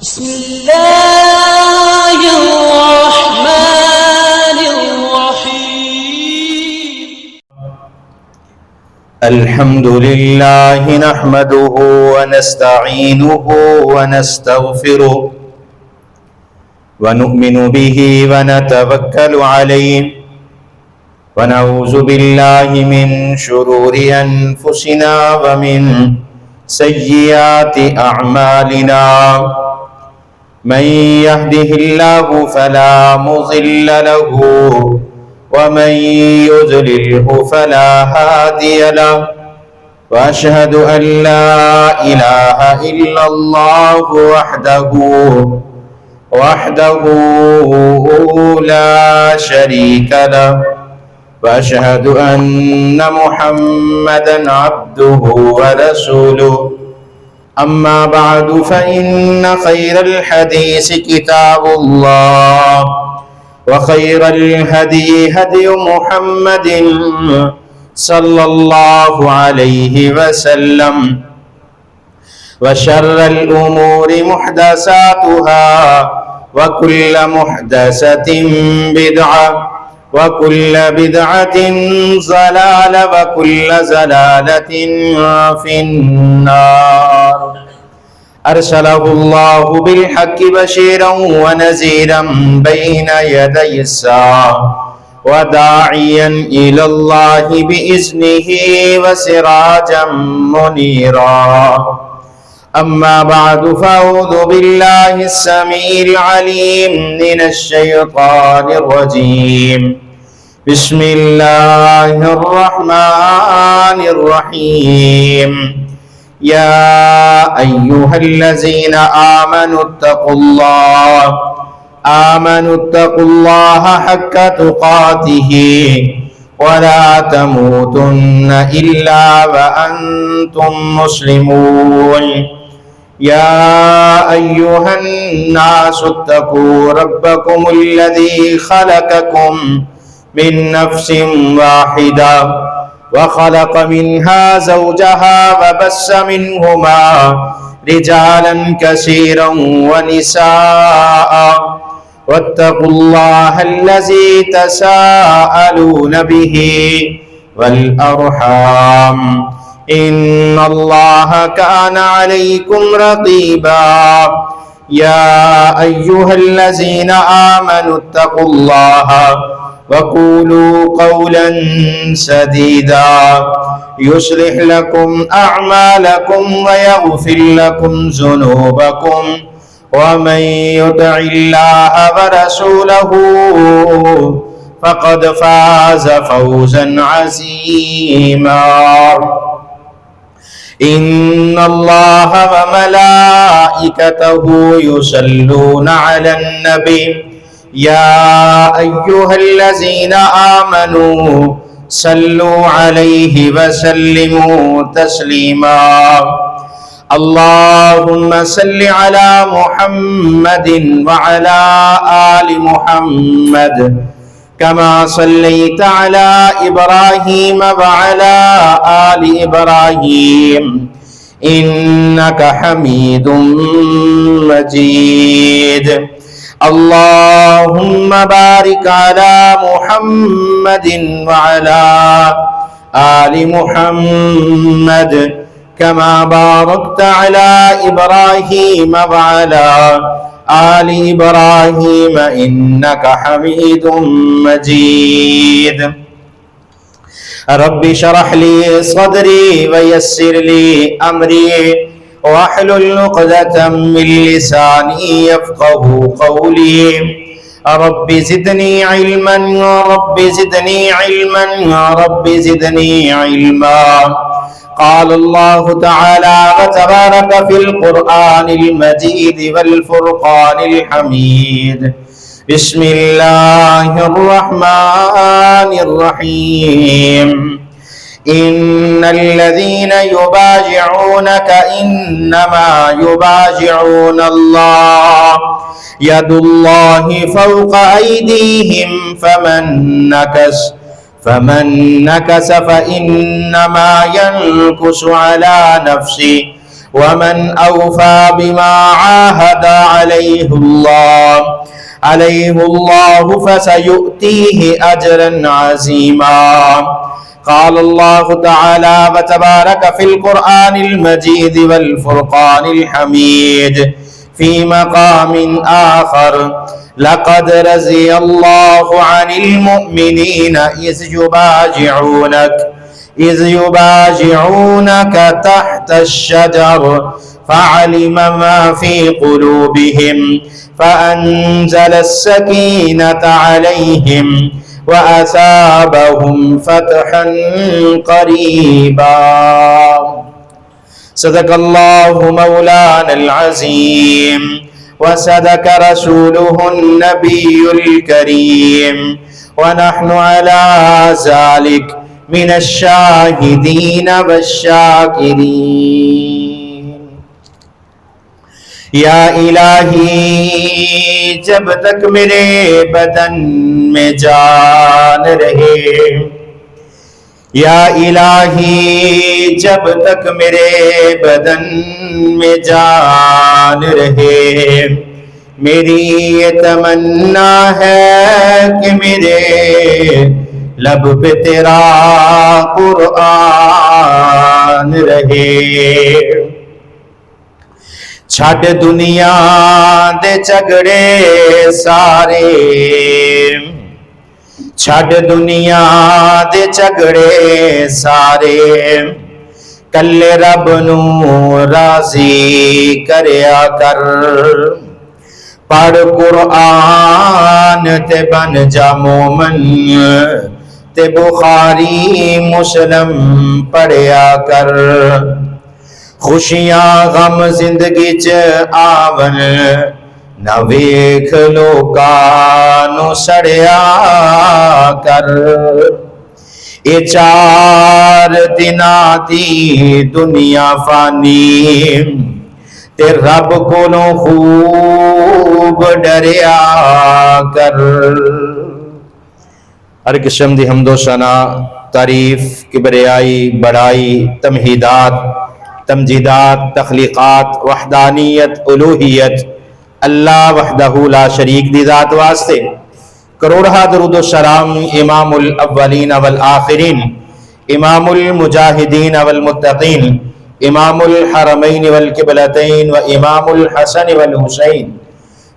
بسم الله الرحمن الرحيم. الحمد لله نحمده ونستعينه ونستغفره ونؤمن به ونتوكل عليه ونعوذ بالله من شرور أنفسنا ومن سيئات أعمالنا. من يهده الله فلا مضل له ومن يضلله فلا هادي له، وأشهد أن لا إله إلا الله وحده لا شريك له، وأشهد أن محمدا عبده ورسوله. أما بعد فإن خير الحديث كتاب الله، وخير الهدي هدي محمد صلى الله عليه وسلم، وشر الأمور محدثاتها، وكل محدثة بدعة، وكل بدعة ضلالة، وكل ضلالة في النار. أرسله الله بالحق بشيرا ونذيرا بين يدي الساعة، وداعيا إلى الله بإذنه وسراجا منيرا. أما بعد فأعوذ بالله السميع العليم من الشيطان الرجيم. بسم الله الرحمن الرحيم. يا أيها الذين آمنوا اتقوا الله حق تقاته ولا تموتن إلا وأنتم مسلمون. يا أيها الناس اتقوا ربكم الذي خلقكم من نفس واحدة، وخلق منها زوجها، وبث منهما رجالا كثيرا ونساء. واتقوا الله الذي تساءلون به والأرحام، إن الله كان عليكم رقيبا. يا أيها الذين آمنوا اتقوا الله وقولوا قولا سديدا يصلح لكم أعمالكم ويغفر لكم ذنوبكم، ومن يطع الله ورسوله فقد فاز فوزا عظيما. إن الله وملائكته يصلون على النبي، يا أيها الذين آمنوا صلوا عليه وسلموا تسليما. اللهم صل على محمد وعلى آل محمد كما صليت على إبراهيم وعلى آل إبراهيم إنك حميد مجيد. اللهم بارك على محمد وعلى آل محمد كما باركت على إبراهيم وعلى آل إبراهيم إنك حميد مجيد. رب اشرح لي صدري ويسر لي أمري واحلل عقدة من لساني يفقه قولي. رب زدني علما، رب زدني علما، رب زدني علما. قال الله تعالى وتبارك في القرآن المجيد والفرقان الحميد. بسم الله الرحمن الرحيم. إن الذين يبايعونك إنما يبايعون الله، يد الله فوق أيديهم، فمن نكس فإنما ينكس على نفسه، ومن أوفى بما عاهد عليه الله فسيؤتيه أجرا عظيما. قال الله تعالى وتبارك في القرآن المجيد والفرقان الحميد في مقام آخر: لقد رضي الله عن المؤمنين إذ يبايعونك تحت الشجر فعلم ما في قلوبهم فأنزل السكينة عليهم وأثابهم فتحا قريبا. صدق الله مولانا العظيم وصدق رسوله النبي الكريم ونحن على ذلك من الشاہدین والشاکرین. یا الہی جب تک میرے بدن میں جان رہے، یا الہی جب تک میرے بدن میں جان رہے، میری یہ تمنا ہے کہ میرے لب پہ تیرا قرآن رہے. چھڈ دنیا دے جھگڑے سارے، چھڈ دنیا دے جھگڑے سارے، کلے رب نو راضی کریا کر. پڑھ قرآن تے بن جا مومن، تے بخاری مسلم پڑھیا کر. خوشیاں غم زندگی چ آون، نہ ویکھ لوکاں نو سڑیا کر. اے 4 دناں دی دنیا فانی، تے رب کولوں خوب ڈریا کر. ہر قسم دی حمد و ثنا، تعریف، کبریائی، بڑائی، تمہیدات، تمجیدات، تخلیقات، وحدانیت، الوہیت اللہ وحدہ لا شریک دی ذات واسطے. کروڑہا درود و سلام امام الاولین والآخرین، امام المجاہدین والمتقین، امام الحرمین والقبلتین و امام الحسن والحسین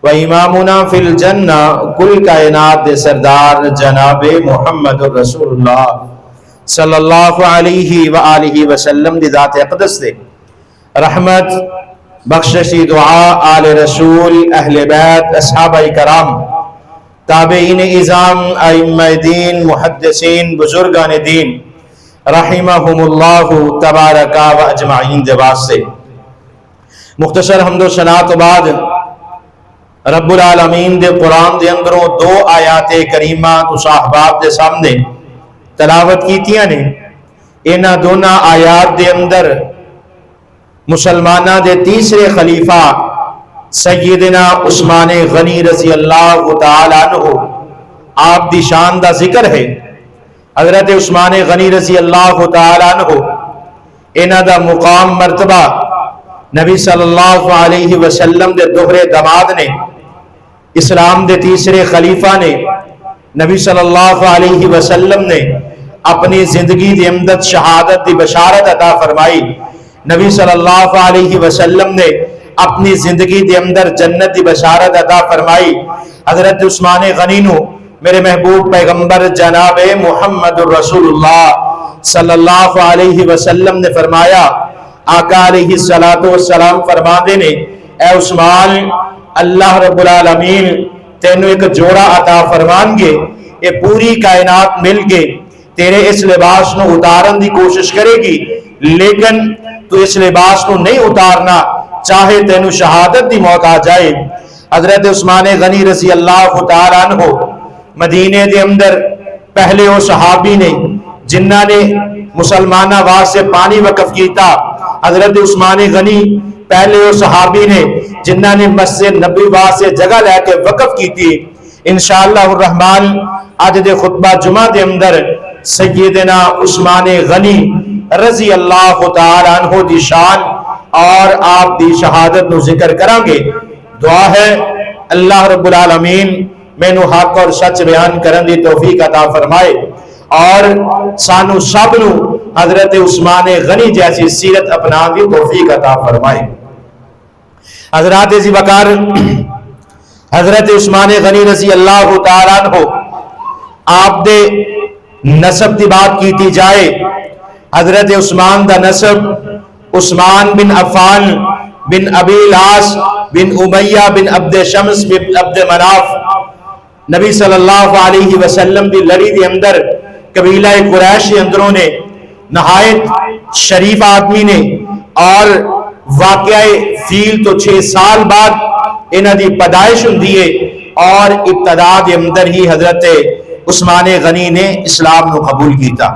و امامنا فی الجنہ کل کائنات دے سردار جناب محمد رسول اللہ صلی اللہ علیہ وآلہ وسلم دی ذات اقدس دے رحمت، بخششی، دعا آل رسول، اہل بیت، اصحابہ کرام، تابعین اعظام، ائمہ دین، محدثین، بزرگان دین رحمہم اللہ تبارک و اجمعین دے واسطے. مختصر حمد و ثنا تو بعد رب العالمین دے قرآن دے اندروں 2 آیات کریمہ تو صاحبات دے سامنے تلاوت کیتیاں نے. انہاں دونوں آیات دے اندر مسلمانہ دے تیسرے خلیفہ سیدنا عثمان غنی رضی اللہ تعالیٰ عنہ آپ دی شان دا ذکر ہے. حضرت عثمان غنی رضی اللہ تعالیٰ عنہ انہاں دا مقام مرتبہ نبی صلی اللہ علیہ وسلم دے دوہرے داماد نے، اسلام دے تیسرے خلیفہ نے، نبی صلی اللہ علیہ وسلم نے اپنی زندگی دے اندر شہادت دی بشارت عطا فرمائی. نبی صلی اللہ علیہ وسلم نے اپنی زندگی دے اندر جنت دی بشارت عطا فرمائی. حضرت عثمان غنی نو میرے محبوب پیغمبر جناب محمد رسول اللہ صلی اللہ علیہ وسلم نے فرمایا، آقا علیہ السلام فرما دے نے، اے عثمان، اللہ رب العالمین تینوں ایک جوڑا عطا فرمان گے. یہ پوری کائنات مل کے تیرے اس لباس نو اتارن دی کوشش کرے گی، لیکن تو اس لباس نو نہیں اتارنا، چاہے تینوں شہادت دی موت آ جائے. حضرت عثمان غنی رضی اللہ تعالیٰ عنہ مدینے دے اندر پہلے وہ صحابی نے جنہ نے مسلمانہ واسطے پانی وقف کیتا. حضرت عثمان غنی پہلے وہ صحابی نے جنہ نے مسجد نبی واسطے جگہ لے کے وقف کی تھی. انشاءاللہ الرحمن آج دے خطبہ جمعہ دے اندر سیدنا عثمان غنی رضی اللہ تعالیٰ عنہ دی شان اور آپ دی شہادت نو ذکر کریں گے۔ دعا ہے اللہ رب العالمین مینو حق اور سچ بیان کرن دی توفیق عطا فرمائے اور سانو سب نو حضرت عثمان غنی جیسی سیرت اپنا دی توفیق عطا فرمائے۔ حضرات ذی وقار حضرت عثمان غنی رضی اللہ تعالیٰ عنہ آپ دے نسب دی بات کیتی جائے، حضرت عثمان دا نسب عثمان بن عفان بن ابی العاص بن امیہ بن عبد شمس بن عبد مناف، نبی صلی اللہ علیہ وسلم دی لڑی دی اندر قبیلہ قریش کے اندروں نے نہایت شریف آدمی نے، اور واقعہ فیل تو 6 سال بعد انہ دی پیدائش ہوندی ہے، اور ابتدا دے اندر ہی حضرت عثمان غنی نے اسلام نو قبول کیتا۔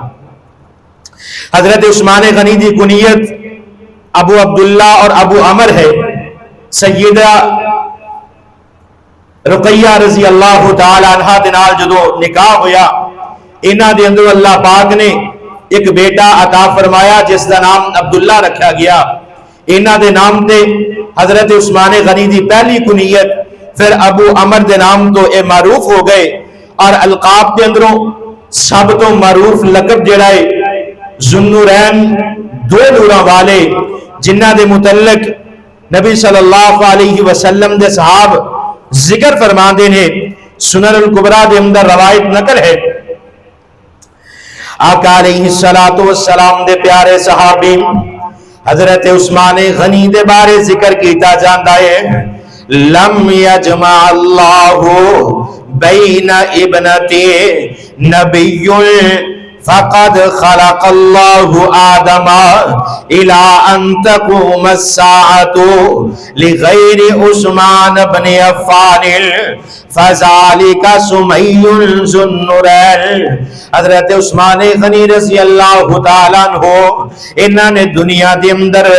حضرت عثمان غنی دی کنیت ابو عبداللہ اور ابو عمر ہے۔ سیدہ رقیہ رضی اللہ تعالی عنہ دے نال جدو نکاح ہویا، انہاں دے اندر اللہ پاک نے ایک بیٹا عطا فرمایا جس دا نام عبداللہ رکھا گیا۔ انہاں دے نام تے حضرت عثمان غنی دی پہلی کنیت پھر ابو عمر دے نام تو اے معروف ہو گئے، اور القاب دے اندروں سب تو معروف لقب جڑا ہے ذوالنورین، 2 نوراں والے، جنہ دے متعلق نبی صلی اللہ علیہ وسلم دے صحاب ذکر فرماندے نے، سنن الکبریٰ دے اندر روایت نقل ہے۔ آقا علیہ السلام دے پیارے صحابی حضرت عثمان غنی دے بارے ذکر کیتا جاندا ہے، لم یجمع اللہ بین ابنتی نبی فقد خلق اللہ آدم الى ان تقوم الساعة لغیر عثمان بن عفان فذلك سمی ذو النورین۔ حضرت عثمان غنی رضی اللہ تعالیٰ عنہ انہوں نے دنیا دے اندر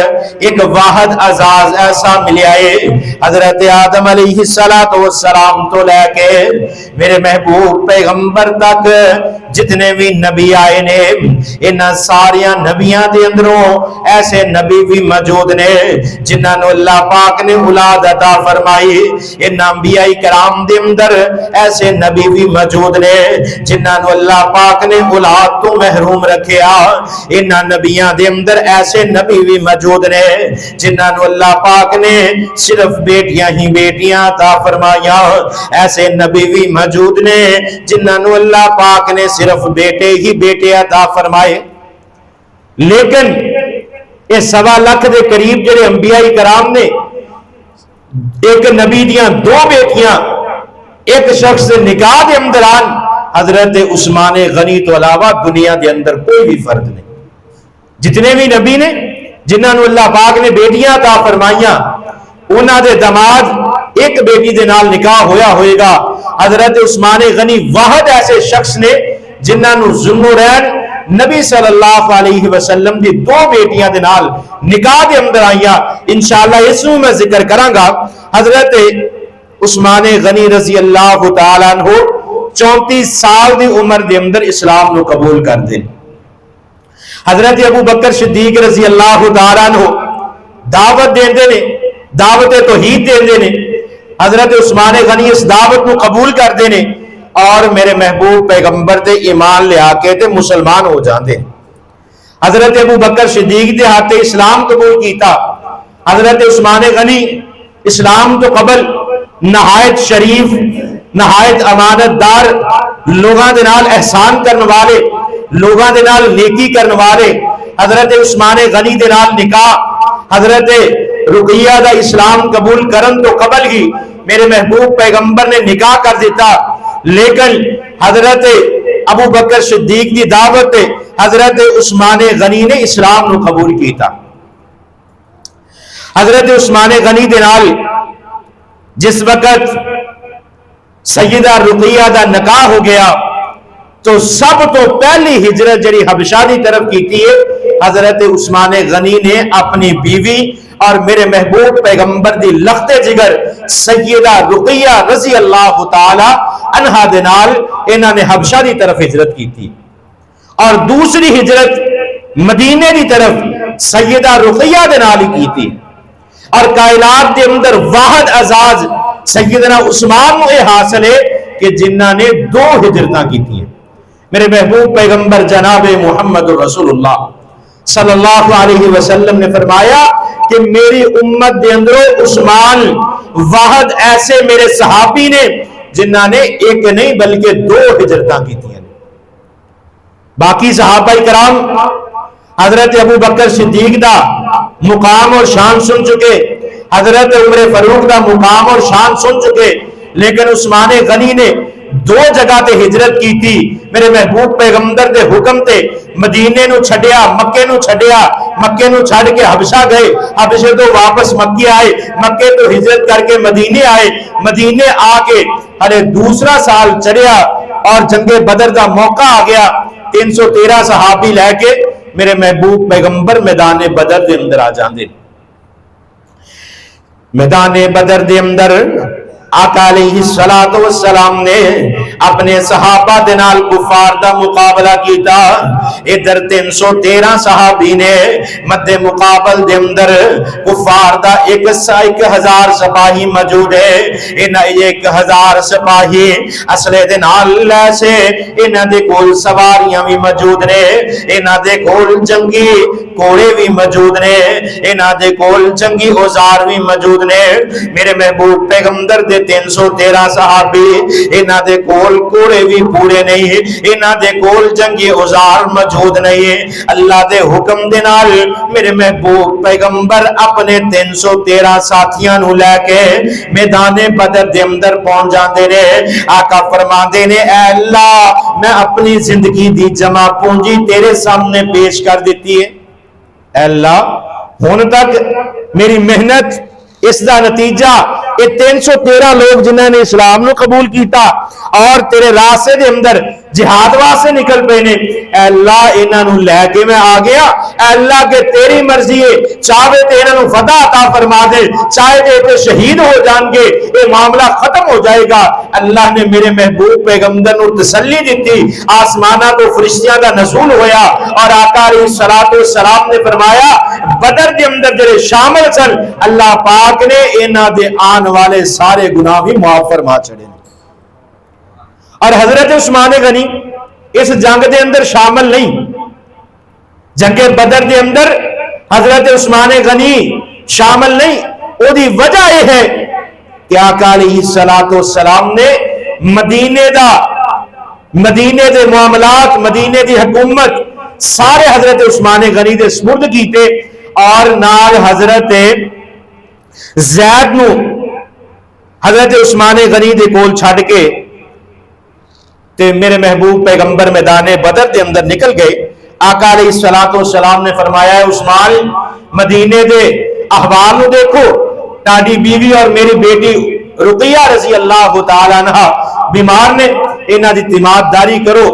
ایک واحد اعزاز ایسا ملیا ہے، حضرت آدم علیہ السلام تو لے کے میرے محبوب پیغمبر تک جتنے بھی نبی آئے نے، ان ساریاں نبیاں دے اندروں ایسے نبی بھی موجود نے جنہاں نو اللہ پاک نے اولاد عطا فرمائی، ان انبیاء کرام دے اندر ایسے نبی بھی موجود نے جنہاں نو اللہ پاک نے اولاد تو محروم رکھیا، ان نبیاں دے اندر ایسے نبی بھی موجود نے جنہاں نو اللہ پاک نے صرف بیٹیاں ہی بیٹیاں عطا فرمایا، ایسے نبی بھی موجود نے جنہاں نو اللہ پاک نے صرف بیٹے ہی بیٹے عطا فرمائے۔ لیکن یہ 1.25 لاکھ دے قریب جڑے انبیاء کرام نے، ایک نبی دیاں 2 بیٹیاں ایک شخص سے نکاح دے اندر آن، حضرت عثمان غنی تو علاوہ دنیا دے اندر کوئی بھی فرد نہیں۔ جتنے بھی نبی نے جنہاں نو اللہ پاک نے بیٹیاں عطا فرمائیاں، انہاں دے داماد ایک بیٹی دے نال نکاح ہویا ہوئے گا، حضرت عثمان غنی واحد ایسے شخص نے جنہاں نو ذوالنورین نبی صلی اللہ علیہ وسلم دی 2 بیٹیاں دے نال نکاح دے اندر آئیاں۔ انشاءاللہ اس میں میں ذکر کراں گا۔ حضرت عثمان غنی رضی اللہ تعالیٰ عنہ 34 سال دی عمر دے اندر اسلام نو قبول کر دے۔ حضرت ابو بکر صدیق رضی اللہ تعالیٰ عنہ دعوت دیندے نے، دعوت توحید دیندے نے، حضرت عثمان غنی اس دعوت کو قبول کر دے نے، اور میرے محبوب پیغمبر تے ایمان لے آکے تے مسلمان ہو جاندے۔ حضرت ابو بکر صدیق دے ہاتھے اسلام قبول کیتا، حضرت عثمان غنی اسلام تو قبل نہایت شریف، نہایت امانت دار، لوگاں دے نال احسان کرن والے، لوگاں دے نال نیکی کرن والے، حضرت عثمان غنی دے نال نکاح حضرت رقیہ دا اسلام قبول کرن تو قبل ہی میرے محبوب پیغمبر نے نکاح کر دیتا، لیکن حضرت ابو بکر صدیق دی دعوت حضرت عثمان غنی نے اسلام نو قبول کیتا۔ حضرت عثمان غنی دے نال جس وقت سیدہ رقیہ دا نکاح ہو گیا تو سب تو پہلی ہجرت جڑی حبشہ دی طرف کیتی ہے حضرت عثمان غنی نے اپنی بیوی اور میرے محبوب پیغمبر دی لخت جگر سیدہ رقیہ رضی اللہ تعالی عنہا دے نال انہاں نے حبشہ دی طرف ہجرت کی تھی، اور دوسری ہجرت مدینے دی طرف سیدہ رقیہ دے نال ہی کیتی اور کائنات دے اندر واحد اعزاز سیدنا عثمان نو یہ حاصل ہے کہ جنہاں نے 2 ہجرتاں کیتی ہیں۔ میرے محبوب پیغمبر جناب محمد رسول اللہ صلی اللہ علیہ وسلم نے فرمایا کہ میری امت دے اندر عثمان واحد ایسے میرے صحابی نے جنہاں نے ایک نہیں بلکہ 2 ہجرتاں کیتی ہیں۔ باقی صحابہ کرام حضرت ابو بکر صدیق دا مقام اور شان سن چکے، حضرت عمر فاروق دا مقام اور شان سن چکے، لیکن عثمان غنی نے 2 جگہ تے ہجرت کی تھی۔ میرے محبوب پیغمبر دے حکم تے مدینے نو چھڈیا، مکے نو چھڈیا، مکے نو چھڈ کے حبشہ گئے، حبشے تو واپس مکے آئے، مکے تو ہجرت کر کے مدینے آئے، مدینے آ کے ہر دوسرا سال چڑھیا اور جنگ بدر دا موقع آ گیا، 313 صحابی لے کے میرے محبوب پیغمبر میدان بدر دے اندر آ جاندے۔ میدان بدر دے اندر آقا علیہ السلام نے اپنے صحابہ دے نال کفار دا مقابلہ کیتا۔ ادھر 313 صحابی نے مد مقابل دے اندر کفار دا 1000 سپاہی موجود ہے۔ انہاں 1000 سپاہی اسلحے دے نال لیسے، انہاں دے کول سواریاں بھی موجود نے، انہاں دے کول جنگی گھوڑے بھی موجود نے، انہاں دے کول جنگی اوزار بھی موجود نے۔ میرے محبوب پیغمبر دے 313 صحابی انہاں دے کول گھوڑے بھی پورے نہیں، انہاں دے کول جنگی اوزار موجود نہیں۔ اللہ دے حکم دے نال میرے محبوب پیغمبر اپنے 313 ساتھیاں نو لے کے میدان بدر دے اندر پہنچ جاندے نے۔ آقا فرماندے نے اے اللہ میں اپنی زندگی دی جمع پونجی تیرے سامنے پیش کر دیتی ہے۔ اے اللہ ہن تک میری محنت اس دا نتیجہ یہ 313 لوگ جنہوں نے اسلام نو قبول کیتا اور تیرے راستے دے اندر جہاد واسطے نکل پے نے، اے اللہ انہاں نو لے کے میں آ گیا۔ اے اللہ کہ تیری مرضی ہے، چاہے تے انہاں نو فتح عطا فرما دے، چاہے تے شہید ہو جان گے، یہ معاملہ ختم ہو جائے گا۔ اللہ نے میرے محبوب پیغمبر نو تسلی دیتی، آسمانہ تو فرشتیاں دا نزول ہویا اور آقا علیہ السلام نے فرمایا بدر دے اندر جڑے شامل سن اللہ پاک نے انہاں دے آن والے سارے گناہ بھی معاف فرما چھڑے۔ اور حضرت عثمان غنی اس جنگ دے اندر شامل نہیں، جنگ بدر دے اندر حضرت عثمان غنی شامل نہیں۔ او دی وجہ یہ ہے کہ آقا علیہ السلام نے مدینے دے معاملات، مدینے دی حکومت سارے حضرت عثمان غنی دے سپرد کیتے اور نال حضرت زید نو حضرت عثمان غنی دے کول چھڈ کے تے میرے محبوب پیغمبر میدان بدر دے اندر نکل گئے۔ آقا علیہ السلام نے فرمایا ہے عثمان مدینے دے احوال نو دیکھو، تاڈی بیوی اور میری بیٹی رقیہ رضی اللہ تعالی عنہ بیمار نے، انہاں دی تیمارداری کرو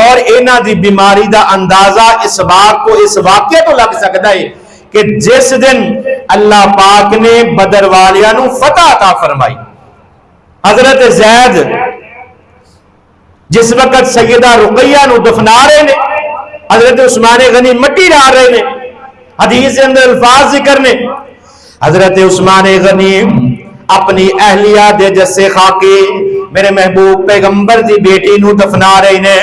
اور انہاں دی بیماری دا اندازہ اس بات کو اس واقعے تو لگ سکتا ہے کہ جس دن اللہ پاک نے بدر والیاں نو فتح عطا فرمائی، حضرت زید جس وقت سیدہ رقیہ نو دفنا رہے نے، حضرت عثمان غنی مٹی ڈال رہے نے، حدیث کے اندر الفاظ ذکر نے حضرت عثمان غنی اپنی اہلیہ دے جسے خاکی میرے محبوب پیغمبر دی بیٹی نو دفنا رہے نے۔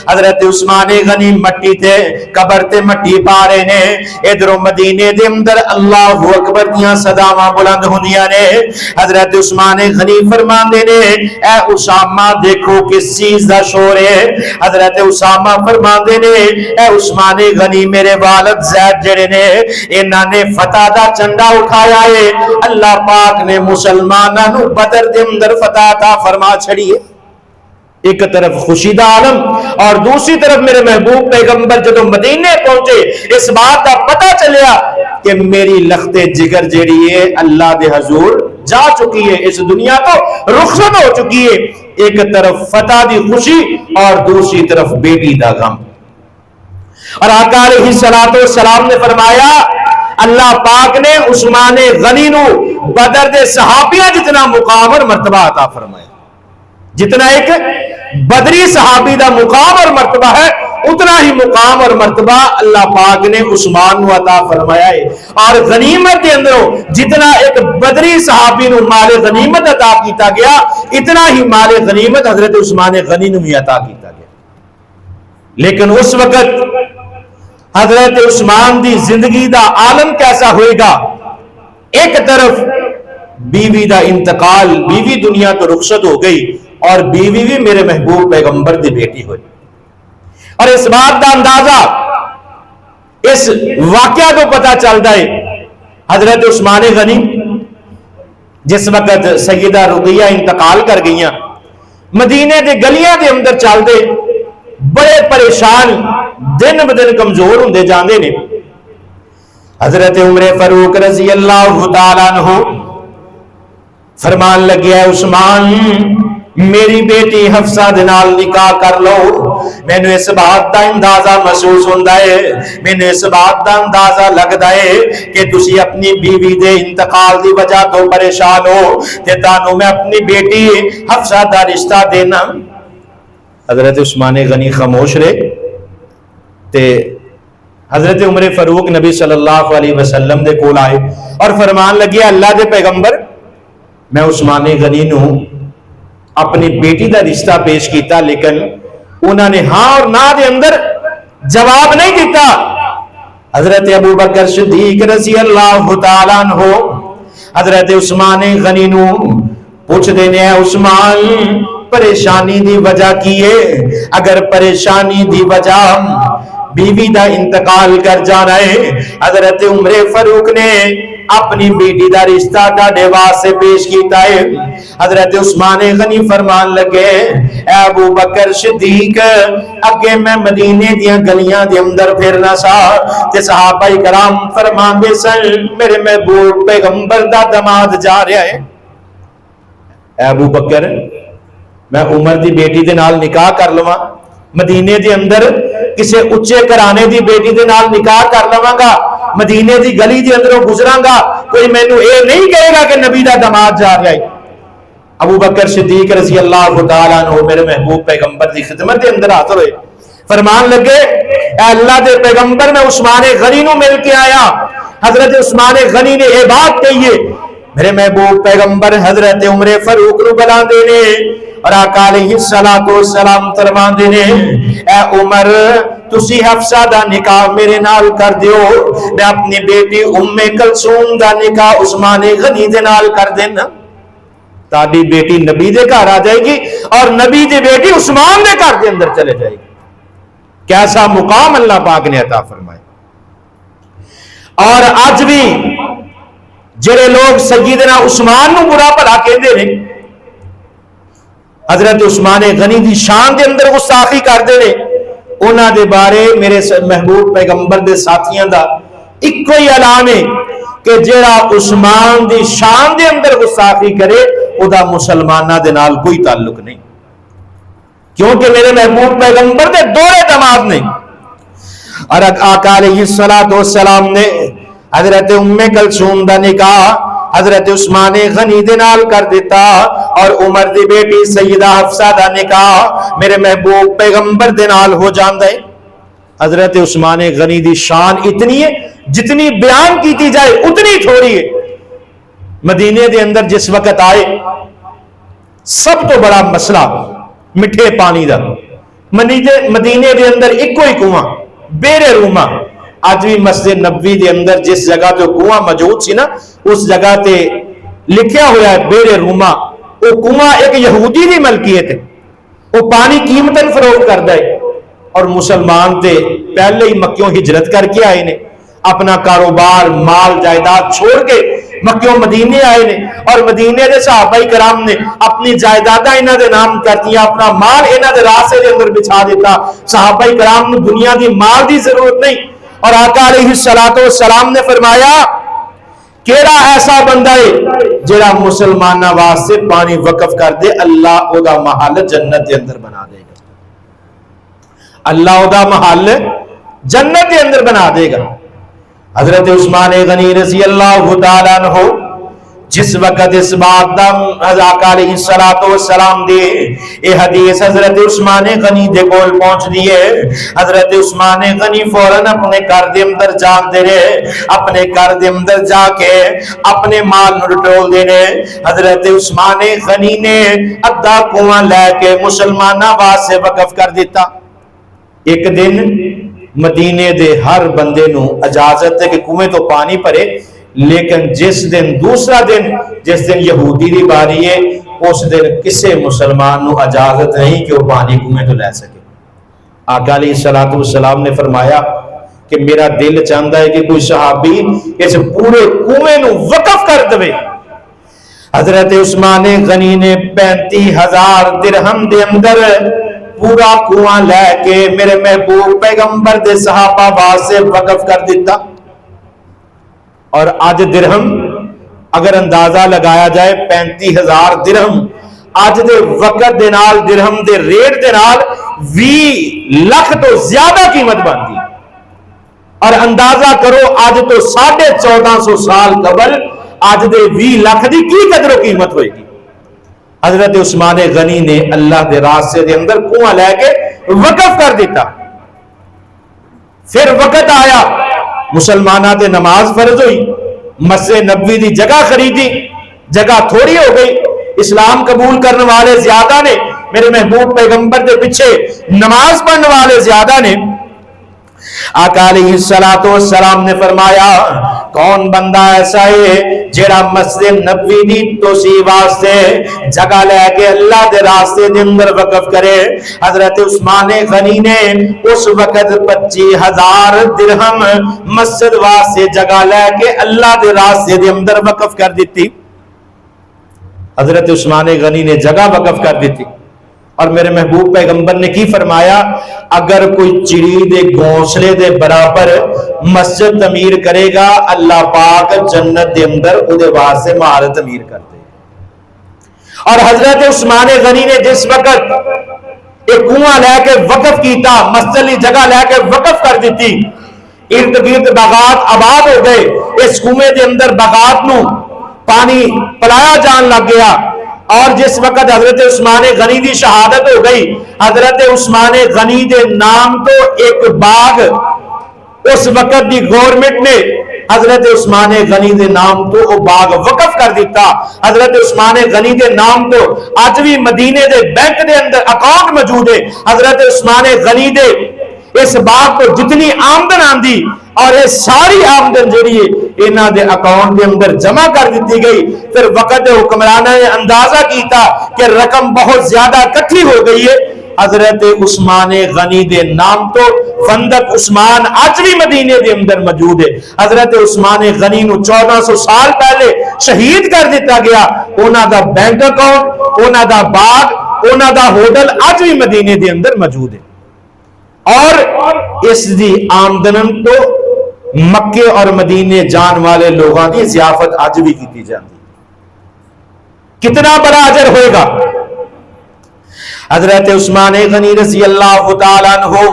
حضرت عثمان غنی مٹی تے قبر تے مٹی پا رہے نے، ادھروں مدینے دے اندر اللہ اکبر دیاں صداواں بلند ہوندیاں نے۔ حضرت عثمان غنی فرماندے نے اے اسامہ دیکھو کس چیز دا شور ہے۔ حضرت اسامہ فرماندے نے اے عثمان غنی میرے والد زید جڑے نے انہاں نے فتح دا چنڈا اٹھایا ہے، اللہ پاک نے مسلماناں نو بدر دے اندر فتح عطا فرما چھڑیے۔ ایک طرف خوشی دا عالم اور دوسری طرف میرے محبوب پیغمبر جدو مدینے پہنچے اس بات کا پتہ چلیا کہ میری لخت جگر جیڑی ہے اللہ دے حضور جا چکی ہے، اس دنیا تو رخصت ہو چکی ہے۔ ایک طرف فتح دی خوشی اور دوسری طرف بیٹی دا غم۔ اور آقا علیہ السلام نے فرمایا اللہ پاک نے عثمان غنی نو بدر دے صحابیاں جتنا مقام اور مرتبہ عطا فرمایا۔ جتنا ایک بدری صحابی دا مقام اور مرتبہ ہے اتنا ہی مقام اور مرتبہ اللہ پاک نے عثمان نو عطا فرمایا ہے. اور غنیمت دے اندروں جتنا ایک بدری صحابی نو مال غنیمت عطا کیتا گیا اتنا ہی مال غنیمت حضرت عثمان غنی نو بھی عطا کیتا گیا. لیکن اس وقت حضرت عثمان دی زندگی دا عالم کیسا ہوئے گا؟ ایک طرف بیوی دا انتقال، بیوی دنیا تو رخصت ہو گئی اور بیوی بھی میرے محبوب پیغمبر دی بیٹی ہوئی. اور اس بات دا اندازہ اس واقعہ کو پتا چلتا ہے حضرت عثمان غنی جس وقت سیدہ رقیہ انتقال کر گئیاں مدینے دے گلیاں دے اندر چلتے بڑے پریشان دن بدن کمزور ہوندے جاندے نے. حضرت عمر فاروق رضی اللہ تعالیٰ عنہ فرمان لگیا ہے عثمان میری بیٹی حفصہ دے نال نکاح کر لو. میں نے اس بات دا اندازہ محسوس ہوندا ہے، میں نے اس بات دا اندازہ لگدا ہے کہ تسی اپنی بیوی دے انتقال دی وجہ تو پریشان ہو تے تانوں میں اپنی بیٹی حفصہ دا رشتہ دینا. حضرت عثمان غنی خاموش رہے تے حضرت عمر فاروق نبی صلی اللہ علیہ وسلم دے کول آئے اور فرمان لگیا اللہ دے پیغمبر میں عثمان غنی نو اپنی بیٹی دا رشتہ پیش کیتا لیکن انہوں نے ہاں اور نہ دے اندر جواب نہیں دیتا. حضرت ابو بکر صدیق رضی اللہ تعالیٰ عنہ حضرت عثمان غنی نو پوچھ دینے ہیں عثمان پریشانی دی وجہ کی ہے؟ اگر پریشانی دی وجہ بیوی دا انتقال کر جانا ہے حضرت عمر فاروق نے اپنی بیٹی دا رشتہ ڈاڈے واسطے پیش کیتا ہے. حضرت عثمان غنی فرمان لگے اے ابو بکر صدیق اگے میں مدینے دیاں گلیاں دے اندر پھرنا سا تے صحابہ کرام فرمان دے سن میرے محبوب پیغمبر دا داماد جا رہا ہے. اے ابو بکر میں عمر دی بیٹی دے نال نکاح کر لواں مدینے دے اندر کسے اچھے کرانے دی بیٹی دے نال نکاح کر لواں گا مدینے دی گلی دے اندروں گزراں گا کوئی مینوں اے نہیں کہے گا کہ نبی دا داماد جا رہا ہے. ابو بکر صدیق رضی اللہ تعالیٰ عنہ میرے محبوب پیغمبر دی خدمت دے اندر حاضر ہوئے فرمان لگے اے اللہ دے پیغمبر میں عثمان غنی نو مل کے آیا. حضرت عثمان غنی نے اے بات کہی ہے میرے محبوب پیغمبر حضرت عمر فاروق نو بلا دینے اور آقا علیہ السلام فرمان دینے اے عمر تسی حفصہ دا نکاح میرے نال کر دیو میں اپنی بیٹی ام کلثوم دا نکاح عثمان غنی دے نال کر دینا. تاڑی بیٹی نبی دے گھر آ جائے گی اور نبی دی بیٹی عثمان دے گھر دے اندر چلے جائے گی. کیسا مقام اللہ پاک نے عطا فرمائے. اور آج بھی جڑے لوگ سیدنا عثمان نو برا بھلا کہندے نے حضرت عثمان غنی دی شان دے اندر گستاخی کردے نے انہاں دے بارے میرے محبوب پیغمبر دے ساتھیاں دا ایک ہی اعلان ہے کہ جڑا عثمان دی شان دے اندر گستاخی کرے او دا مسلماناں دے نال کوئی تعلق نہیں کیونکہ میرے محبوب پیغمبر دے دوہرے داماد نہیں. اور آقا علیہ السلام نے حضرت ام کلثوم دا نکاح حضرت عثمان غنی دے نال کر دیتا اور عمر دی بیٹی سیدہ حفصہ دا نکاح میرے محبوب پیغمبر دے نال ہو جاندا ہے. حضرت عثمان غنی دی شان اتنی ہے جتنی بیان کیتی جائے اتنی تھوڑی ہے. مدینے دے اندر جس وقت آئے سب تو بڑا مسئلہ مٹھے پانی دا مدینے دے اندر ایک کوئی کنواں بیر روما. آج بھی مسجد نبوی دے اندر جس جگہ تو کنواں موجود سی نا اس جگہ تے لکھیا ہوا ہے بیر روما. وہ کنواں ایک یہودی دی ملکیت ہے وہ پانی قیمتاً فروخت کردا ہے اور مسلمان تے پہلے ہی مکیوں ہجرت کر کے آئے نے اپنا کاروبار مال جائیداد چھوڑ کے مکیوں مدینے آئے نے اور مدینے دے صحابہ کرام نے اپنی جائیداداں انہاں دے نام کرتیاں اپنا مال انہاں دے راستے دے اندر بچھا دیتا. صحابہ کرام نے دنیا دی مال دی ضرورت نہیں. اور آقا علیہ السلام نے فرمایا کیڑا ایسا بندہ ہے جڑا مسلمانہ واسطے پانی وقف کر دے اللہ او دا محل جنت دے اندر بنا دے گا. اللہ او دا محل جنت دے اندر بنا دے گا. حضرت عثمان غنی رضی اللہ تعالیٰ عنہ جس وقت اس بات دا آقا علیہ السلام دے اے حدیث حضرت عثمان غنی دے کول پہنچ دیئے، حضرت عثمان غنی فوراً اپنے گھر دے اندر جان دے رہے، اپنے گھر دے اندر جا کے اپنے مال نو ٹول دے رہے۔ حضرت عثمان غنی نے ادھا کنواں لے کے مسلماناں واسطے وقف کر دیتا۔ ایک دن مدینے دے ہر بندے نو اجازت ہے کہ کنویں تو پانی بھرے، لیکن جس دن دوسرا دن جس دن یہودی دی باری ہے اس دن کسے مسلمان نو اجازت نہیں کہ وہ پانی کنویں تو لے سکے۔ آقا علیہ السلام نے فرمایا کہ میرا دل چاہتا ہے کہ کوئی صحابی اس پورے کنویں نو وقف کر دے۔ حضرت عثمان غنی نے 35,000 درہم دے اندر پورا کنواں لے کے میرے محبوب پیغمبر دے صحابہ واسطے وقف کر دیتا۔ اور آج درہم اگر اندازہ لگایا جائے 35,000 درہم آج دے وقت دے نال درہم دے ریٹ دے نال 20 لاکھ تو زیادہ قیمت بنتی، اور اندازہ کرو آج تو 1450 سال قبل آج دے 20 لاکھ دی کی قدر و قیمت ہوئے گی۔ حضرت عثمان غنی نے اللہ دے راستے دے اندر کنواں لے کے وقف کر دیتا۔ پھر وقت آیا مسلمانہ تے نماز فرض ہوئی، مسجد نبوی دی جگہ خریدی، جگہ تھوڑی ہو گئی، اسلام قبول کرنے والے زیادہ نے، میرے محبوب پیغمبر دے پیچھے نماز پڑھنے والے زیادہ نے۔ آقا علیہ السلام نے فرمایا کون بندہ ایسا ہے جڑا مسجد نبوی دی توسیع واسطے جگہ لے کے اللہ دے راستے دے اندر وقف کرے۔ حضرت عثمان غنی نے اس وقت 25,000 درہم مسجد واسطے جگہ لے کے اللہ دے راستے دے اندر وقف کر دیتی۔ حضرت عثمان غنی نے جگہ وقف کر دیتی، اور میرے محبوب پیغمبر نے کی فرمایا اگر کوئی چڑی دے گھونسلے دے برابر مسجد تعمیر کرے گا اللہ پاک جنت دے اندر اودے واسطے محل تعمیر کر دے۔ اور حضرت عثمان غنی نے جس وقت ایک کنواں لے کے وقف کیتا، مسجد لی جگہ لے کے وقف کر دیتی، ارد گرد باغات آباد ہو گئے، اس کنویں دے اندر باغات نو پانی پلایا جان لگ گیا۔ اور جس وقت حضرت عثمان غنی دی شہادت ہو گئی، حضرت عثمان غنی دے نام تو ایک باغ اس وقت دی گورنمنٹ نے حضرت عثمان غنی دے نام تو وہ باغ وقف کر دیتا۔ حضرت عثمان غنی دے نام تو آج بھی مدینے دے بینک دے اندر اکاؤنٹ موجود ہے۔ حضرت عثمان غنی دے اس باغ کو جتنی آمدن آندی اور یہ ساری آمدن جڑی ہے انہاں دے اکاؤنٹ دے اندر جمع کر دیتی گئی۔ پھر وقت حکمرانہ نے اندازہ کیتا کہ رقم بہت زیادہ اکٹھی ہو گئی ہے، حضرت عثمان غنی دے نام تو فندق عثمان آج بھی مدینے دے اندر موجود ہے۔ حضرت عثمان غنی نو 1400 سال پہلے شہید کر دیتا گیا، انہاں دا بینک اکاؤنٹ، انہاں دا باغ، انہاں دا ہوٹل آج بھی مدینے دے اندر موجود ہے۔ اور اس دی آمدن تو مکے اور مدینے جان والے لوگاں دی ضیافت آج بھی کی جاتی۔ کتنا بڑا اجر ہوئے گا۔ حضرت عثمان غنی رضی اللہ تعالیٰ عنہ،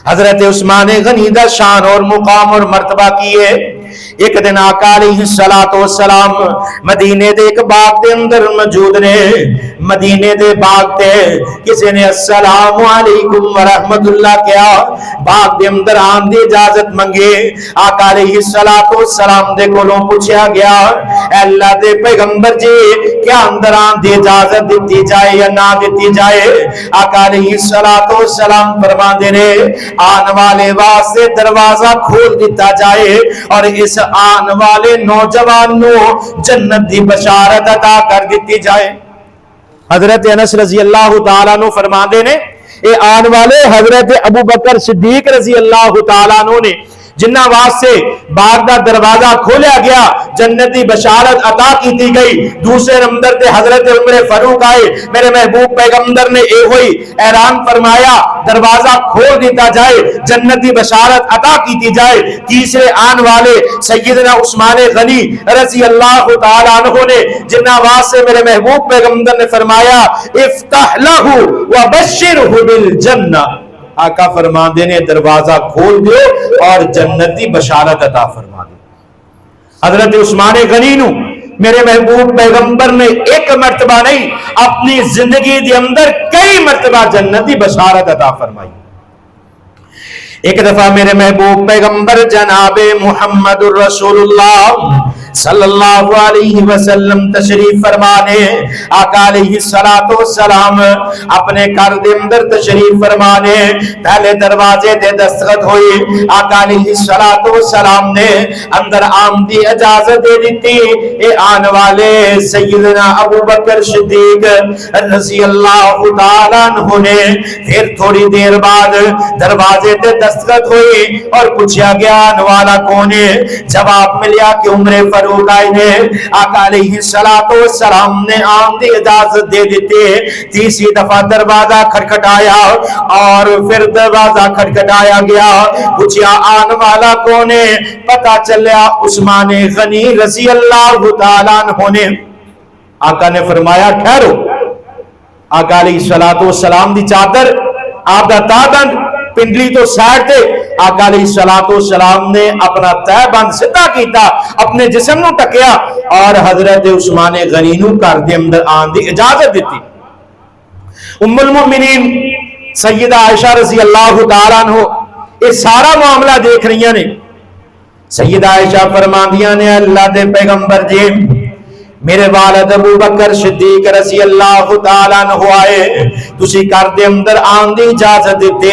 حضرت عثمان غنی دا شان اور مقام اور مرتبہ کیے۔ ایک دن آقا علیہ السلام مدینے دے ایک باغ دے اندر موجود نے، مدینے دے باغ تے کسی نے السلام علیکم ورحمت اللہ کیا، باغ دے اندر آن دی اجازت منگے۔ آقا علیہ السلام دے کولوں پوچھا گیا اے اللہ دے پیغمبر جی کیا اندر آن دی اجازت دیتی جائے یا نہ دیتی جائے؟ آقا علیہ السلام فرماندے نے آن والے واسطے دروازہ کھول دیتا جائے اور اس آن والے نوجوان نو جنت دی بشارت عطا کر دیتی جائے۔ حضرت انس رضی اللہ تعالیٰ عنہ فرماندے نے اے آن والے حضرت ابو بکر صدیق رضی اللہ تعالیٰ عنہ نے جنہ واسطے باغ دا دروازہ کھولیا گیا، جنتی بشارت عطا کی گئی۔ دوسرے نمبر تے حضرت عمر فاروق آئے، میرے محبوب پیغمبر نے اے ہوئی اعلان فرمایا دروازہ کھول دیتا جائے، جنتی بشارت عطا کی جائے۔ تیسرے آن والے سیدنا عثمان غنی رضی اللہ تعالیٰ عنہ نے جنہ واسطے میرے محبوب پیغمبر نے فرمایا افتح لہ وبشرہ بالجنہ، آقا فرما دینے دروازہ کھول دیو اور جنتی بشارت عطا فرما دے۔ حضرت عثمان غنی نو میرے محبوب پیغمبر نے ایک مرتبہ نہیں اپنی زندگی دے اندر کئی مرتبہ جنتی بشارت عطا فرمائی. ایک دفعہ میرے محبوب پیغمبر جناب محمد الرسول اللہ صلی اللہ علیہ وسلم تشریف فرمانے. آقا علیہ السلام اپنے گھر دے اندر تشریف فرمانے. پہلے دروازے تے دستخط ہوئی. آقا علیہ السلام نے اندر آمد دی اجازت دے دیتی. اے آن والے سیدنا ابو بکر صدیق رضی اللہ تعالیٰ عنہ نے پھر تھوڑی دیر بعد دروازے تے دستخط ہوئی اور پوچھا گیا آن والا کون ہے. جواب ملیا کہ عمر فاروق آئے نے. آقا علیہ السلام نے آمد اجازت دے دیتے. تیسری دفعہ دروازہ کھٹکھٹایا اور پھر دروازہ کھٹکھٹایا گیا. پوچھا آن والا کون ہے. پتہ چلیا عثمان غنی رضی اللہ تعالیٰ عنہ نے. آقا نے فرمایا ٹھہرو. آقا علیہ السلام دی چادر آپ دا تابند پنڈلی تو سائڈ تے. آقا علیہ السلام نے اپنا تہ بند سدھا کیتا, اپنے جسم نو ٹکیا اور حضرت عثمان غنی نو گھر دے اندر آن دی اجازت دیتی. ام المؤمنین سیدہ عائشہ رضی اللہ تعالیٰ عنہ یہ سارا معاملہ دیکھ رہی نے. سیدہ عائشہ فرماندیاں نے اللہ دے پیغمبر جی میرے والد ابو بکر صدیق رضی اللہ تعالیٰ عنہ آئے, تسی گھر دے اندر آن دی اجازت دیتے.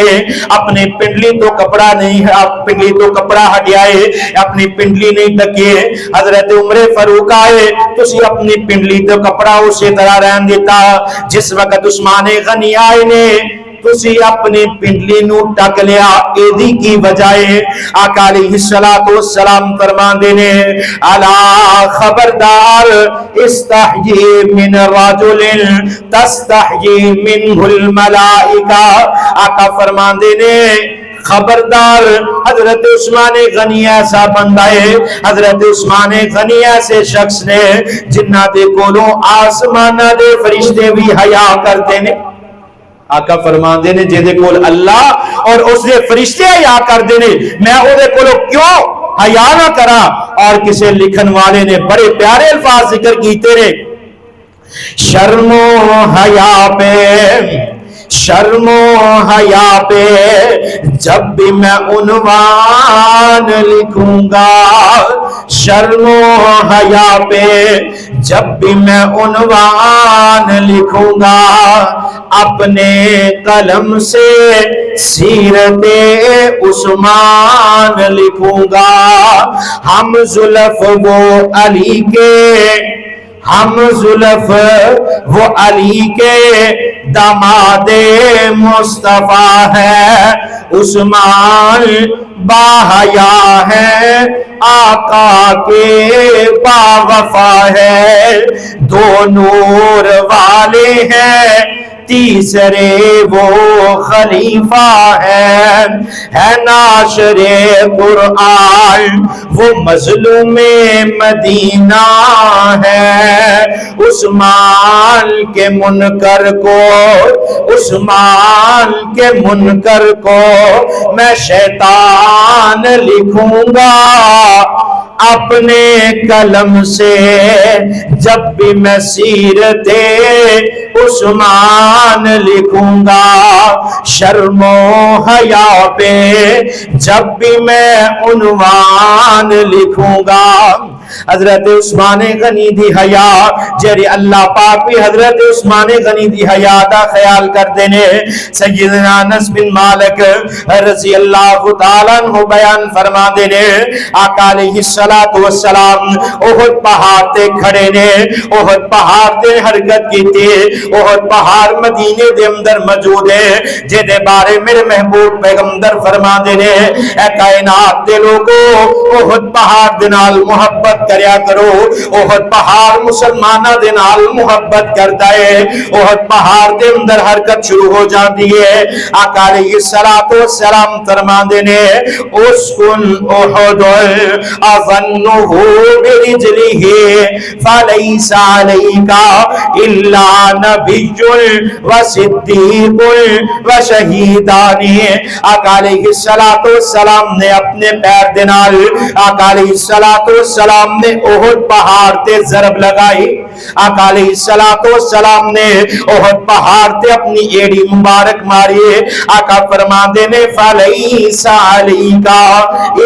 اپنے پنڈلی تو کپڑا نہیں, پنڈلی تو کپڑا ہٹیائے, اپنی پنڈلی نہیں ڈکے. حضرت عمر فاروق آئے, تسی اپنی پنڈلی تو کپڑا اسی طرح رہن دیتا. جس وقت عثمان غنی آئے نے تسی اپنی پنڈلی نو ٹک لیا. ایدی کی وجائے آقا علیہ السلام فرماندے نے الا خبردار استحیی من رجل تستحیی منہ الملائکہ. آقا فرماندے نے خبردار حضرت عثمان غنی ایسا بندہ ہے, حضرت عثمان غنی ایسے شخص نے جنہ دے کولوں آسمانہ دے فرشتے بھی حیا کرتے نے. آقا فرماندے نے جے دے کول اللہ اور اس دے فرشتے حیا کردے نے, میں او دے کولوں کیوں حیا نہ کرا. اور کسے لکھن والے نے بڑے پیارے الفاظ ذکر کیتے نے, شرم و حیا پہ, شرم و حیا پہ جب بھی میں عنوان لکھوں گا. شرم و حیا پہ جب بھی میں عنوان لکھوں گا. اپنے قلم سے سیرت عثمان لکھوں گا. ہم زلف وہ علی کے, ہم زلف وہ علی کے داماد مصطفیٰ ہے. عثمان باحیا ہے, آقا کے باوفا ہے. دو نور والے ہیں, تیسرے وہ خلیفہ ہے ناشر قرآن وہ مظلوم مدینہ ہے. عثمان کے منکر کو, عثمان کے منکر کو میں شیطان لکھوں گا اپنے قلم سے. جب بھی میں سیرت عثمان لکھوں گا. شرم و حیا پہ جب بھی میں عنوان لکھوں گا. حضرت عثمان غنی دی حیا جڑی اللہ پاک بھی حضرت عثمان غنی دی حیا دا خیال کردے نے. سیدنا انس بن مالک رضی اللہ تعالیٰ عنہ بیان فرما دے نے آقا علیہ السلام احد پہاڑ تے کھڑے نے. احد پہاڑ تے حرکت کیتی. احد پہاڑ مدینے دے اندر موجود ہے جے دے بارے میرے محبوب پیغمبر فرما دے نے اے کائنات دے لوگو احد پہاڑ دے نال محبت کریا کرو. احد پہاڑ مسلمانہ دے نال محبت کرتا ہے. احد پہاڑ دے اندر حرکت شروع ہو جاتی ہے. آقا علیہ السلام فرماندے نے اسکن احد اظنہ برجلہ فلیس علیکا الا نبی و صدیق و شہیدان. آقا علیہ الصلوۃ والسلام نے اپنے پیر دے نال آقا علیہ الصلوۃ والسلام نے احد پہاڑ تے ضرب لگائی. آقا علیہ الصلوۃ والسلام نے احد پہاڑ تے اپنی ایڑی مبارک ماری. آقا فرماندے نے فلیس علیکا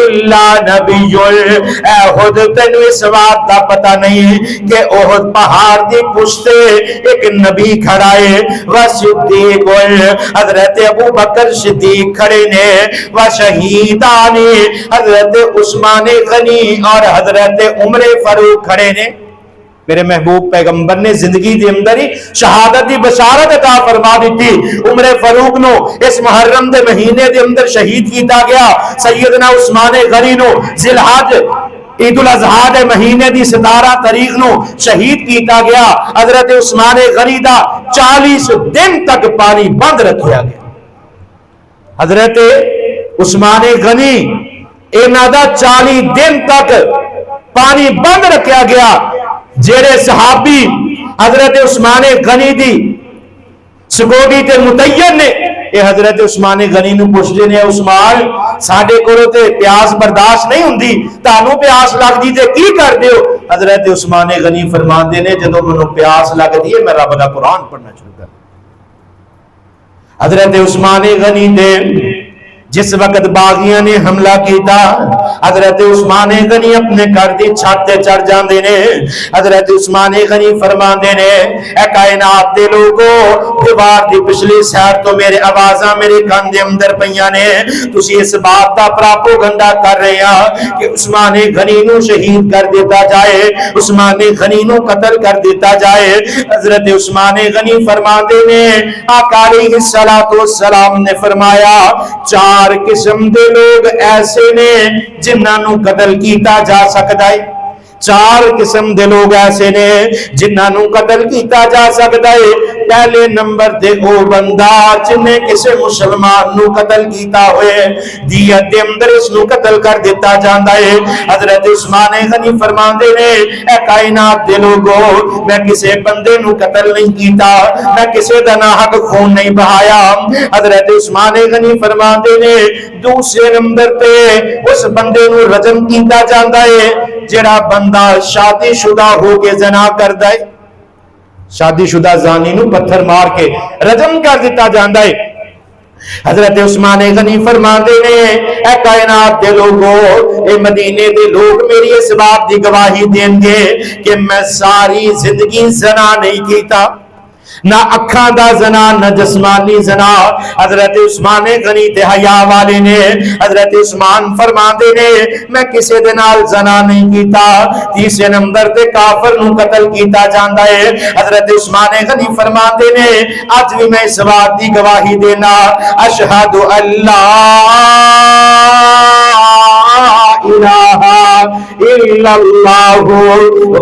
الا نبی. اے احد تینو اس بات دا پتہ نہیں کہ احد پہاڑ دی پشت ایک نبی کھڑا ہے. و صدیق حضرت ابو بکر صدیق کھڑے نے. و شہیدان حضرت عثمان غنی اور حضرت عمر فاروق کھڑے نے. میرے محبوب پیغمبر نے زندگی دے اندر ہی شہادت دی بشارت عطا فرما دیتی. عمر فاروق نو اس محرم دے مہینے دے اندر شہید کیتا گیا. سیدنا عثمان غنی نو ذی الحج عید الاضحیٰ دے مہینے دی 17 تاریخ نو شہید کیتا گیا. حضرت عثمان غنی دا 40 دن تک پانی بند رکھیا گیا. حضرت عثمان غنی انہاں دا 40 دن تک پانی بند رکھیا گیا. جڑے صحابی حضرت عثمان غنی دی سکوٹی تے متعین نے اے حضرت عثمان غنی نو پوچھدے نے عثمان ساڈے کولوں تے پیاس برداشت نہیں ہوندی تانوں پیاس لگدی تے کی کردے ہو. حضرت عثمان غنی فرماندے نے جدوں مینوں پیاس لگدی ہے میں رب دا قرآن پڑھنا شروع کر. حضرت عثمان غنی دے جس وقت باغیاں نے حملہ کیتا حضرت عثمان غنی اپنے گھر دی چھت تے چڑھ جاندے نے. حضرت عثمان غنی فرماندے نے اے کائنات دے لوگو دیوار دی پچھلی سائیڈ تو میرے آوازاں میرے کان دے اندر پیاں نے. تسی اس بات دا پراپوگنڈا کر رہے ہیں کہ عثمان غنی نو شہید کر دیتا جائے, عثمان غنی نو قتل کر دیتا جائے. حضرت عثمان غنی فرماندے نے آقا علیہ الصلوۃ والسلام نے فرمایا 4 قسم دے لوگ ایسے نے جنہاں نو قتل کیتا جا سکتا ہے. 4 قسم دے لوگ ایسے نے جنہاں نو قتل کیتا جا سکتا ہے. پہلے نمبر تے او بندہ جن نے کسے مسلمان نو قتل کیتا ہوئے دیت دے اندر اس نو قتل کر دیتا جاندا ہے. حضرت عثمان غنی فرماندے نے اے کائنات دے لوگو میں کسے بندے نو قتل نہیں کیتا, میں کسے دا ناحق خون نہیں بہایا. حضرت عثمان غنی فرماندے نے دوسرے نمبر تے اس بندے نو رجم کیتا جاندا ہے جڑا بندہ شادی شدہ ہو کے زنا کردا ہے. شادی شدہ زانی نو پتھر مار کے رجم کر دیتا جاندا ہے. حضرت عثمان غنی فرماندے نے اے کائنات دے لوگو اے مدینے دے لوگ میری اس بات دی گواہی دیں گے کہ میں ساری زندگی زنا نہیں کیتا, نہ اکھاں دا زنا نہ جسمانی زنا. حضرت عثمان غنی تے حیا والے نے حضرت عثمان فرماندے نے میں کسے دے نال زنا نہیں کیتا. تیسرے نمبر تے کافر نو قتل کیتا جاندا ہے. حضرت عثمان غنی فرماندے نے اج بھی میں اس بات دی گواہی دینا اشہد اللہ الہ الا اللہ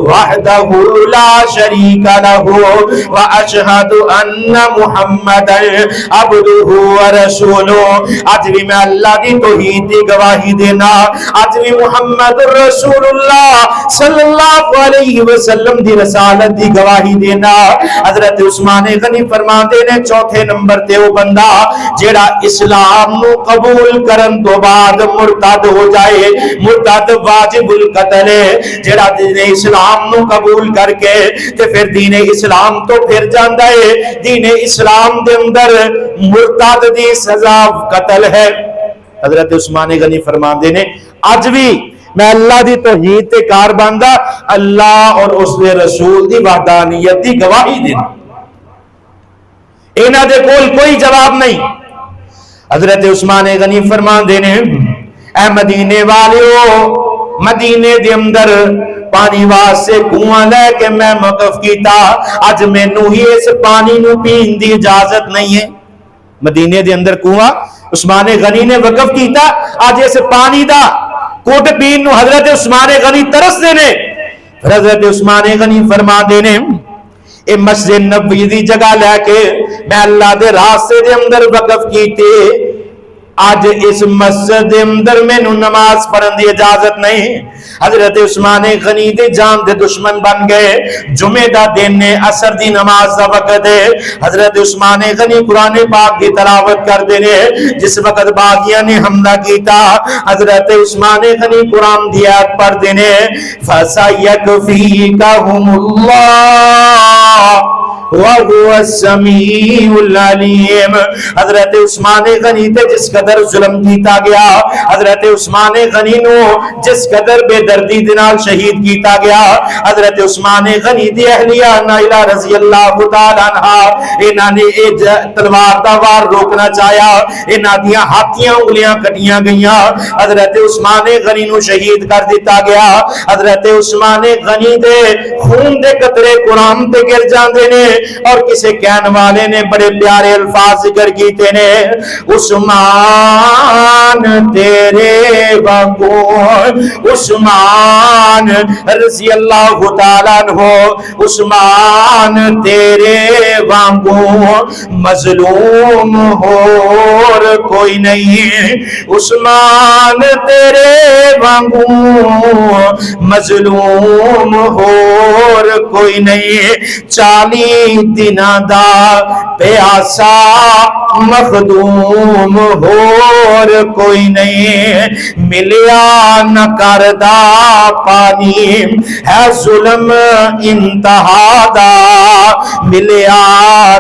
وحدہ لا شریک لہ واشہد ان محمد عبدہ ورسولہ. آج بھی میں اللہ دی توحید دی گواہی دینا, آج بھی محمد رسول اللہ صلی اللہ علیہ وسلم دی رسالت دی گواہی دینا. حضرت عثمان غنی فرماندے نے چوتھے نمبر تے وہ بندہ جیڑا اسلام نو قبول کرن تو بعد مرتد ہو جائے, مرتد واجب القتل ہے. جیڑا دین اسلام نو قبول کر کے تے پھر دین اسلام تو پھر جاندا ہے. دین اسلام دے اندر مرتد دی سزا قتل ہے. حضرت عثمان غنی فرماندے نے اج بھی میں اللہ دی توحید تے کار باندا اللہ اور اس دے رسول دی وحدانیت دی گواہی دینا. انہاں دے کول کوئی جواب نہیں. حضرت عثمان غنی فرماندے نے اے مدینے والیو مدینے دے اندر پانی واسطے کنواں لے کے میں موقف کیتا, اج مینوں ہی اس پانی نو پین دی اجازت نہیں ہے. مدینے دے اندر کنواں عثمان غنی نے وقف کیتا, اج اس پانی دا کوٹ پین نو حضرت عثمان غنی ترس دے نے. حضرت عثمان غنی فرما دے نے اے مسجد نبوی دی جگہ لے کے میں اللہ دے راستے دے اندر وقف کیتے, آج اس مسجد اندر میں نماز پڑھن دی اجازت نہیں. حضرت عثمان غنی دے جان دے دشمن بن گئے. جمعہ دا دن نے عصر دی نماز دا وقت ہے. حضرت عثمان غنی قرآن پاک کی تلاوت کر دے نے. جس وقت باغیاں نے حملہ کیتا حضرت عثمان غنی قرآن دی آیت پڑھ دے نے فَسَيَكْفِيكَهُمُ اللَّهُ وَهُوَ السَّمِيعُ الْعَلِيمُ. حضرت عثمان غنی تے جس قدر ظلم کیتا گیا, حضرت عثمان غنی نو جس قدر بے دردی دے نال شہید کیتا گیا, حضرت عثمان غنی دی اہلیہ نائلہ رضی اللہ تعالی عنہا انہاں نے تلوار دا وار روکنا چاہیا, انہاں دیاں ہاتھیاں انگلیاں کٹیاں گئیاں, حضرت عثمان غنی نو شہید کر دیتا گیا. حضرت عثمان غنی دے خون دے قطرے قرآن تے گر جاندے نے اور کسے کہن والے نے بڑے پیارے الفاظ ذکر کیتے نے عثمان تیرے وانگو, عثمان رضی اللہ تعالیٰ عنہ, عثمان تیرے وانگو مظلوم اور کوئی نہیں, عثمان تیرے وانگو مظلوم اور کوئی نہیں. 40 دنہ دا پیاسا مخدوم اور کوئی نہیں, ملیا نہ کردہ پانی ہے ظلم انتہا دا, ملیا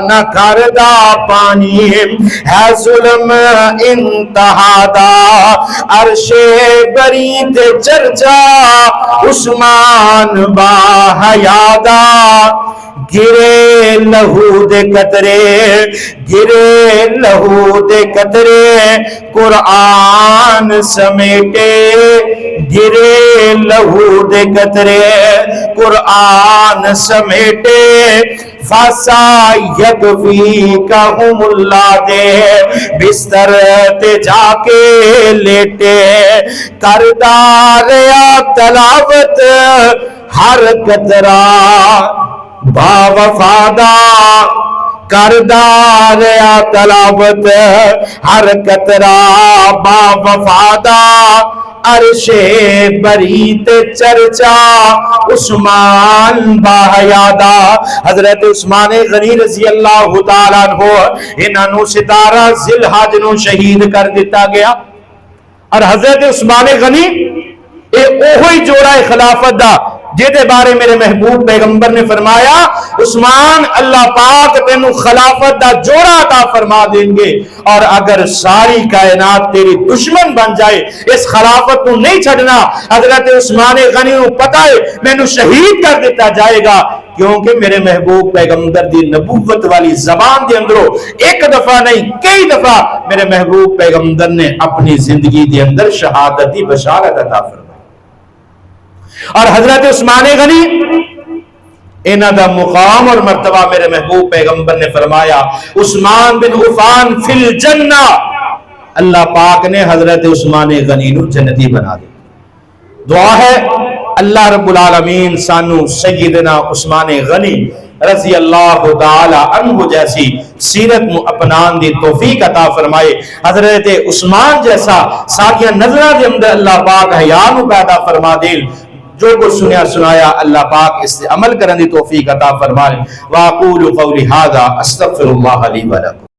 نہ کردہ پانی ہے ظلم انتہا دا. عرش بری تے چرچا عثمان با حیادا, گرے لہو دے قطرے, گرے لہو دے قطرے قرآن سمیٹے, گرے لہو دے قطرے قرآن سمیٹے. فاسا یکفیکہم اللہ دے بستر تے جا کے لیٹے, کردار یا تلاوت ہر قطرہ با وفادا, کردار یا تلاوت ہر قطرہ با وفادا. عرش بری تے چرچا عثمان با حیادا. حضرت عثمان غنی رضی اللہ تعالیٰ عنہ انہاں نو 17 ذی الحج نو شہید کر دیتا گیا. اور حضرت عثمان غنی اے اوہی جوڑا خلافت دا جیدے بارے میرے محبوب پیغمبر نے فرمایا عثمان اللہ پاک تینو خلافت دا جوڑا عطا فرما دیں گے, اور اگر ساری کائنات تیری دشمن بن جائے اس خلافت کو نہیں چھڑنا. حضرت عثمان غنی کو پتہ ہے مینوں شہید کر دیتا جائے گا, کیونکہ میرے محبوب پیغمبر دی نبوت والی زبان دے اندروں ایک دفعہ نہیں کئی دفعہ میرے محبوب پیغمبر نے اپنی زندگی دے اندر شہادت دی بشارت عطا فرمائی. اور حضرت عثمان غنی انہاں دا مقام اور مرتبہ میرے محبوب پیغمبر نے فرمایا عثمان بن عفان فی الجنہ, اللہ پاک نے حضرت عثمان غنی نو جنتی بنا دی. دعا ہے اللہ رب العالمین سانو سیدنا عثمان غنی رضی اللہ تعالی عنہ جیسی سیرت مو اپنان دی توفیق عطا فرمائے. حضرت عثمان جیسا ساکیہ نظرہ دے اندر اللہ پاک حیا نو پیدا فرما دے. جو کچھ سنیا سنایا اللہ پاک اس سے عمل کرنے دی توفیق عطا فرمائے. واقول قولی ھذا استغفر اللہ لی ولکم.